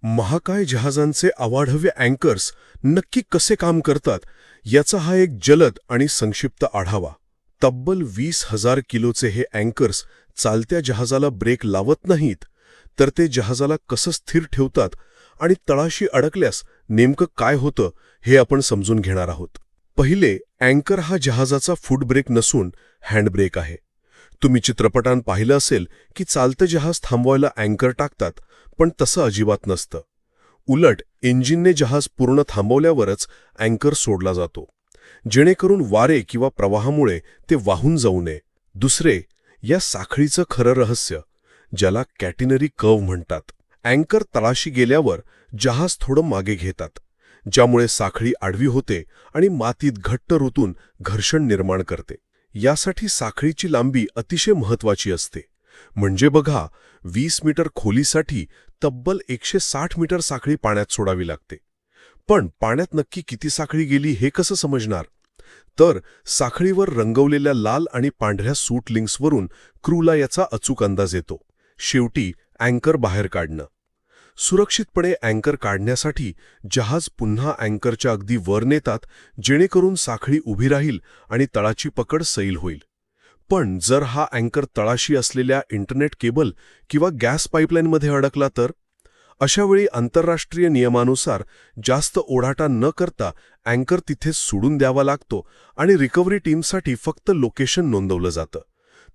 महाकाय जहाजांचे अवाढव्य अँकर्स नक्की कसे काम करतात याचा हा एक जलद आणि संक्षिप्त आढावा. तब्बल 20,000 किलोचे हे अँकर्स चालत्या जहाजाला ब्रेक लावत नाहीत, तर ते जहाजाला कसं स्थिर ठेवतात आणि तळाशी अडकल्यास नेमकं काय होतं हे आपण समजून घेणार आहोत. पहिले, अँकर हा जहाजाचा फूट ब्रेक नसून हँडब्रेक आहे. तुम्ही चित्रपटांत पाहिलं असेल की चालतं जहाज थांबवायला अँकर टाकतात, पण तसं अजिबात नसतं. उलट इंजिनने जहाज पूर्ण थांबवल्यावरच अँकर सोडला जातो, जेणेकरून वारे किंवा प्रवाहामुळे ते वाहून जाऊ नये. दुसरे, या साखळीचं खरं रहस्य, ज्याला कॅटिनरी कर्व्ह म्हणतात. अँकर तळाशी गेल्यावर जहाज थोडं मागे घेतात, ज्यामुळे साखळी आडवी होते आणि मातीत घट्ट रुतून घर्षण निर्माण करते. यासाठी साखळीची लांबी अतिशय महत्त्वाची असते. म्हणजे बघा, 20 मीटर खोलीसाठी तब्बल 160 मीटर साखळी पाण्यात सोडावी लागते. पण पाण्यात नक्की किती साखळी गेली हे कसं समजणार? तर साखळीवर रंगवलेल्या लाल आणि पांढऱ्या सूट लिंक्सवरून क्रूला याचा अचूक अंदाज येतो. शेवटी अँकर बाहेर काढणं. सुरक्षितपणे अँकर काढण्यासाठी जहाज पुन्हा अँकरच्या अगदी वर नेतात, जेणेकरून साखळी उभी राहील आणि तळाची पकड सैल होईल. पण जर हा अँकर तळाशी असलेल्या इंटरनेट केबल किंवा गॅस पाईपलाईनमध्ये अडकला तर? अशावेळी आंतरराष्ट्रीय नियमानुसार जास्त ओढाटा न करता अँकर तिथेच सोडून द्यावा लागतो आणि रिकव्हरी टीमसाठी फक्त लोकेशन नोंदवलं जातं.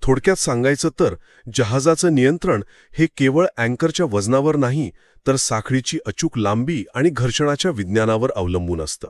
थोडक्यात सांगायचं तर, जहाजाचं नियंत्रण हे केवळ अँकरच्या वजनावर नाही, तर साखळीची अचूक लांबी आणि घर्षणाच्या विज्ञानावर अवलंबून असतं.